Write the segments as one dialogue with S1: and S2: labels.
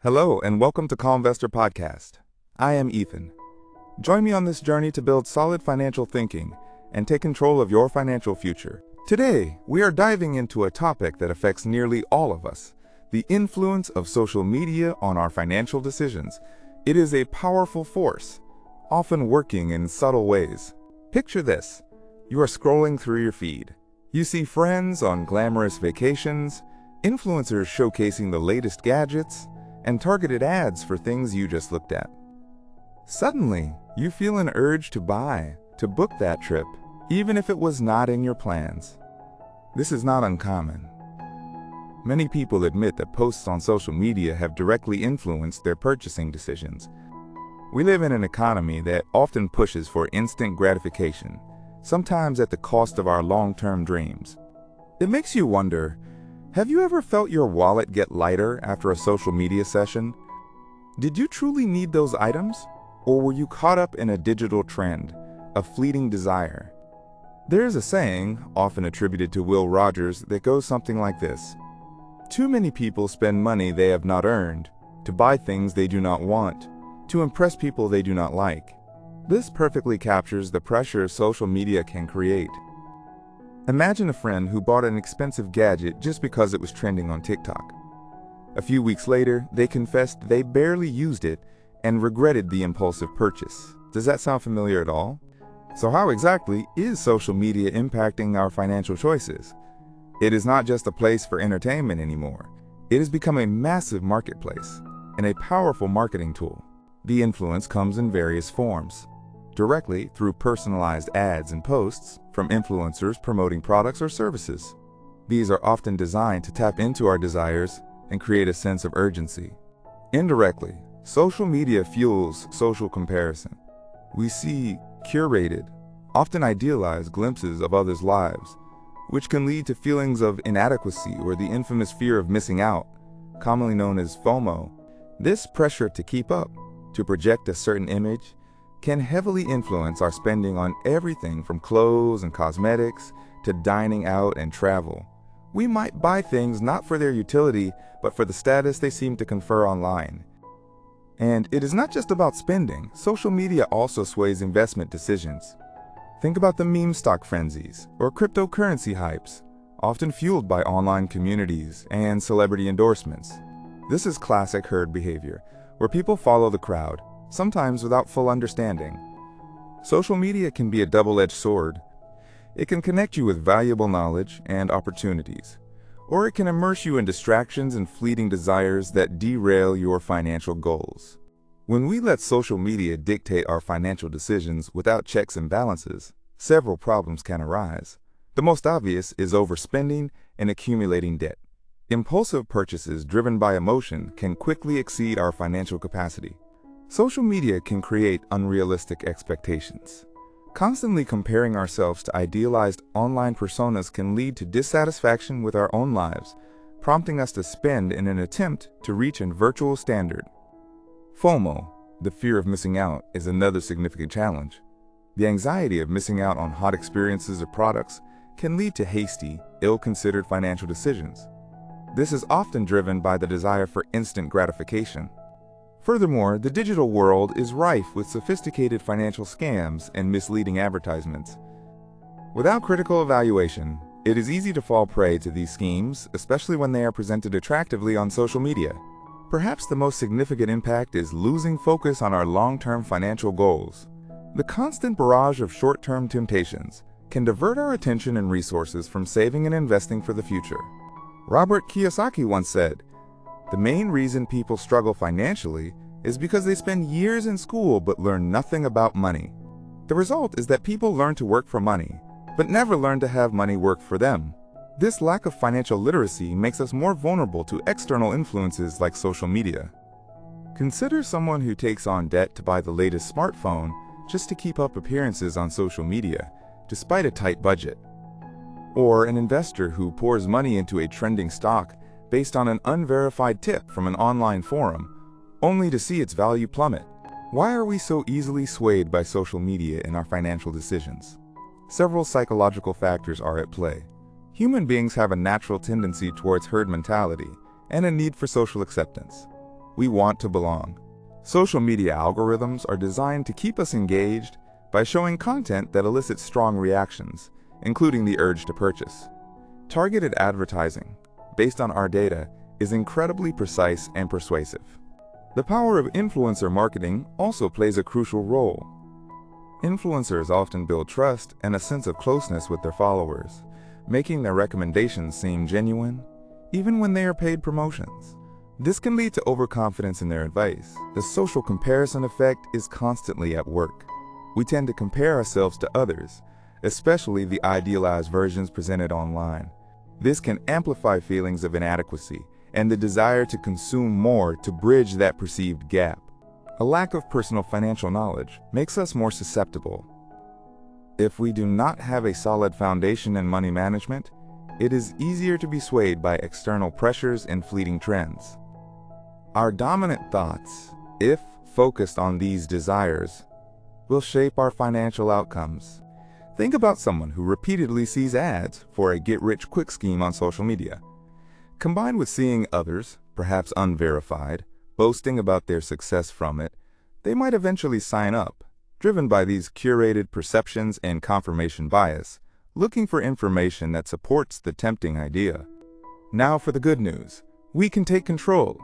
S1: Hello and welcome to Calmvestor podcast. I am Ethan. Join me on this journey to build solid financial thinking and take control of your financial future. Today, we are diving into a topic that affects nearly all of us, the influence of social media on our financial decisions. It is a powerful force, often working in subtle ways. Picture this. You are scrolling through your feed. You see friends on glamorous vacations, influencers showcasing the latest gadgets, and targeted ads for things you just looked at. Suddenly, you feel an urge to book that trip, even if it was not in your plans. This is not uncommon. Many people admit that posts on social media have directly influenced their purchasing decisions. We live in an economy that often pushes for instant gratification, sometimes at the cost of our long-term dreams. It makes you wonder, have you ever felt your wallet get lighter after a social media session? Did you truly need those items? Or were you caught up in a digital trend, a fleeting desire? There is a saying, often attributed to Will Rogers, that goes something like this. Too many people spend money they have not earned, to buy things they do not want, to impress people they do not like. This perfectly captures the pressure social media can create. Imagine a friend who bought an expensive gadget just because it was trending on TikTok. A few weeks later, they confessed they barely used it and regretted the impulsive purchase. Does that sound familiar at all? So how exactly is social media impacting our financial choices? It is not just a place for entertainment anymore. It has become a massive marketplace and a powerful marketing tool. The influence comes in various forms. Directly through personalized ads and posts from influencers promoting products or services. These are often designed to tap into our desires and create a sense of urgency. Indirectly, social media fuels social comparison. We see curated, often idealized glimpses of others' lives, which can lead to feelings of inadequacy or the infamous fear of missing out, commonly known as FOMO. This pressure to keep up, to project a certain image, can heavily influence our spending on everything from clothes and cosmetics to dining out and travel. We might buy things not for their utility, but for the status they seem to confer online. And it is not just about spending. Social media also sways investment decisions. Think about the meme stock frenzies or cryptocurrency hypes, often fueled by online communities and celebrity endorsements. This is classic herd behavior, where people follow the crowd, sometimes without full understanding. Social media can be a double-edged sword. It can connect you with valuable knowledge and opportunities, or it can immerse you in distractions and fleeting desires that derail your financial goals. When we let social media dictate our financial decisions without checks and balances, several problems can arise. The most obvious is overspending and accumulating debt. Impulsive purchases driven by emotion can quickly exceed our financial capacity. Social media can create unrealistic expectations. Constantly comparing ourselves to idealized online personas can lead to dissatisfaction with our own lives, prompting us to spend in an attempt to reach a virtual standard. FOMO, the fear of missing out, is another significant challenge. The anxiety of missing out on hot experiences or products can lead to hasty, ill-considered financial decisions. This is often driven by the desire for instant gratification. Furthermore, the digital world is rife with sophisticated financial scams and misleading advertisements. Without critical evaluation, it is easy to fall prey to these schemes, especially when they are presented attractively on social media. Perhaps the most significant impact is losing focus on our long-term financial goals. The constant barrage of short-term temptations can divert our attention and resources from saving and investing for the future. Robert Kiyosaki once said, "The main reason people struggle financially is because they spend years in school but learn nothing about money." The result is that people learn to work for money, but never learn to have money work for them. This lack of financial literacy makes us more vulnerable to external influences like social media. Consider someone who takes on debt to buy the latest smartphone just to keep up appearances on social media, despite a tight budget. Or an investor who pours money into a trending stock based on an unverified tip from an online forum, only to see its value plummet. Why are we so easily swayed by social media in our financial decisions? Several psychological factors are at play. Human beings have a natural tendency towards herd mentality and a need for social acceptance. We want to belong. Social media algorithms are designed to keep us engaged by showing content that elicits strong reactions, including the urge to purchase. Targeted advertising, based on our data, is incredibly precise and persuasive. The power of influencer marketing also plays a crucial role. Influencers often build trust and a sense of closeness with their followers, making their recommendations seem genuine, even when they are paid promotions. This can lead to overconfidence in their advice. The social comparison effect is constantly at work. We tend to compare ourselves to others, especially the idealized versions presented online. This can amplify feelings of inadequacy and the desire to consume more to bridge that perceived gap. A lack of personal financial knowledge makes us more susceptible. If we do not have a solid foundation in money management, it is easier to be swayed by external pressures and fleeting trends. Our dominant thoughts, if focused on these desires, will shape our financial outcomes. Think about someone who repeatedly sees ads for a get-rich-quick scheme on social media. Combined with seeing others, perhaps unverified, boasting about their success from it, they might eventually sign up, driven by these curated perceptions and confirmation bias, looking for information that supports the tempting idea. Now for the good news. We can take control.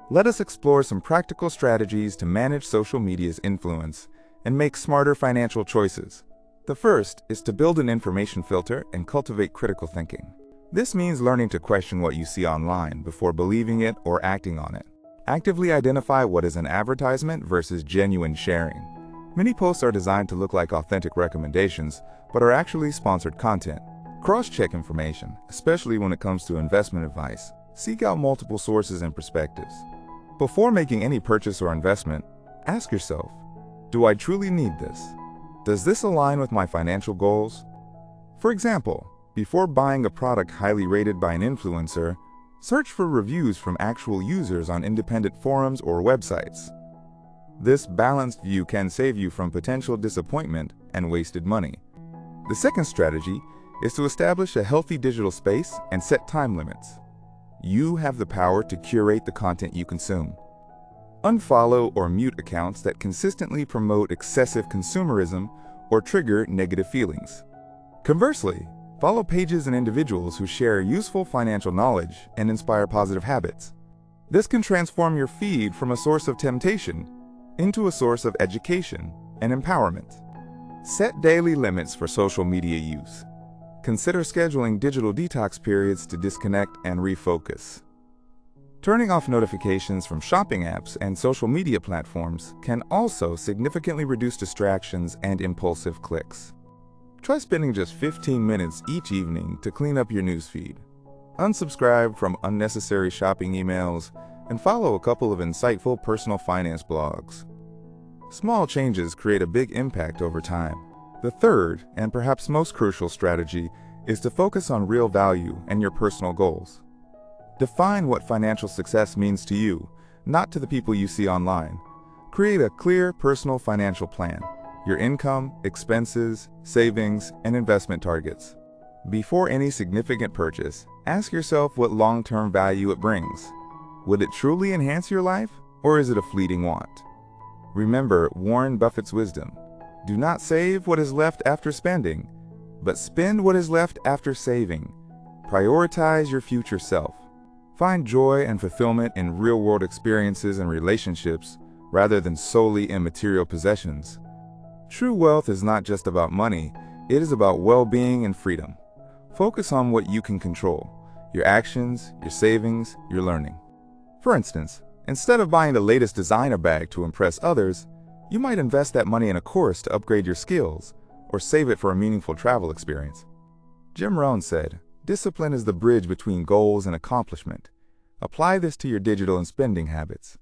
S1: Let us explore some practical strategies to manage social media's influence and make smarter financial choices. The first is to build an information filter and cultivate critical thinking. This means learning to question what you see online before believing it or acting on it. Actively identify what is an advertisement versus genuine sharing. Many posts are designed to look like authentic recommendations, but are actually sponsored content. Cross-check information, especially when it comes to investment advice. Seek out multiple sources and perspectives. Before making any purchase or investment, ask yourself, do I truly need this? Does this align with my financial goals? For example, before buying a product highly rated by an influencer, search for reviews from actual users on independent forums or websites. This balanced view can save you from potential disappointment and wasted money. The second strategy is to establish a healthy digital space and set time limits. You have the power to curate the content you consume. Unfollow or mute accounts that consistently promote excessive consumerism or trigger negative feelings. Conversely, follow pages and individuals who share useful financial knowledge and inspire positive habits. This can transform your feed from a source of temptation into a source of education and empowerment. Set daily limits for social media use. Consider scheduling digital detox periods to disconnect and refocus. Turning off notifications from shopping apps and social media platforms can also significantly reduce distractions and impulsive clicks. Try spending just 15 minutes each evening to clean up your newsfeed. Unsubscribe from unnecessary shopping emails and follow a couple of insightful personal finance blogs. Small changes create a big impact over time. The third, and perhaps most crucial strategy, is to focus on real value and your personal goals. Define what financial success means to you, not to the people you see online. Create a clear personal financial plan, your income, expenses, savings, and investment targets. Before any significant purchase, ask yourself what long-term value it brings. Would it truly enhance your life, or is it a fleeting want? Remember Warren Buffett's wisdom. Do not save what is left after spending, but spend what is left after saving. Prioritize your future self. Find joy and fulfillment in real-world experiences and relationships rather than solely in material possessions. True wealth is not just about money, it is about well-being and freedom. Focus on what you can control: your actions, your savings, your learning. For instance, instead of buying the latest designer bag to impress others, you might invest that money in a course to upgrade your skills or save it for a meaningful travel experience. Jim Rohn said, "Discipline is the bridge between goals and accomplishment." Apply this to your digital and spending habits.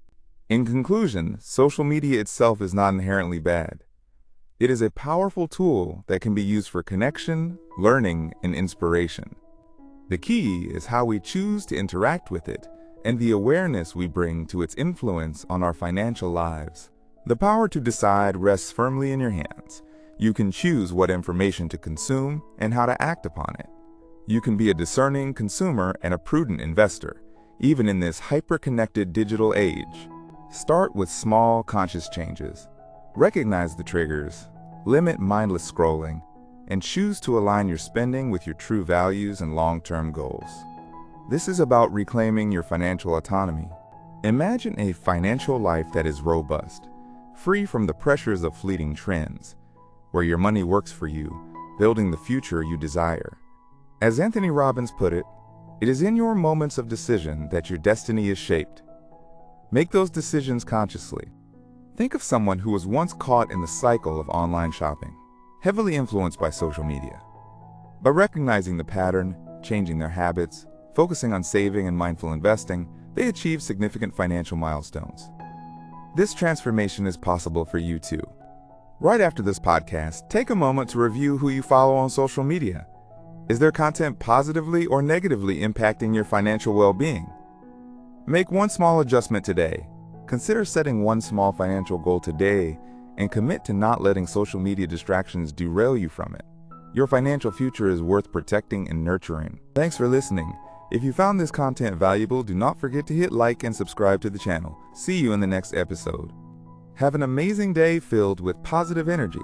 S1: In conclusion, social media itself is not inherently bad. It is a powerful tool that can be used for connection, learning, and inspiration. The key is how we choose to interact with it and the awareness we bring to its influence on our financial lives. The power to decide rests firmly in your hands. You can choose what information to consume and how to act upon it. You can be a discerning consumer and a prudent investor, even in this hyper-connected digital age. Start with small, conscious changes. Recognize the triggers, limit mindless scrolling, and choose to align your spending with your true values and long-term goals. This is about reclaiming your financial autonomy. Imagine a financial life that is robust, free from the pressures of fleeting trends, where your money works for you, building the future you desire. As Anthony Robbins put it is in your moments of decision that your destiny is shaped. Make those decisions consciously. Think of someone who was once caught in the cycle of online shopping, heavily influenced by social media. By recognizing the pattern, changing their habits, focusing on saving and mindful investing, they achieved significant financial milestones. This transformation is possible for you too. Right after this podcast, take a moment to review who you follow on social media. Is their content positively or negatively impacting your financial well-being? Make one small adjustment today. Consider setting one small financial goal today and commit to not letting social media distractions derail you from it. Your financial future is worth protecting and nurturing. Thanks for listening. If you found this content valuable, do not forget to hit like and subscribe to the channel. See you in the next episode. Have an amazing day filled with positive energy.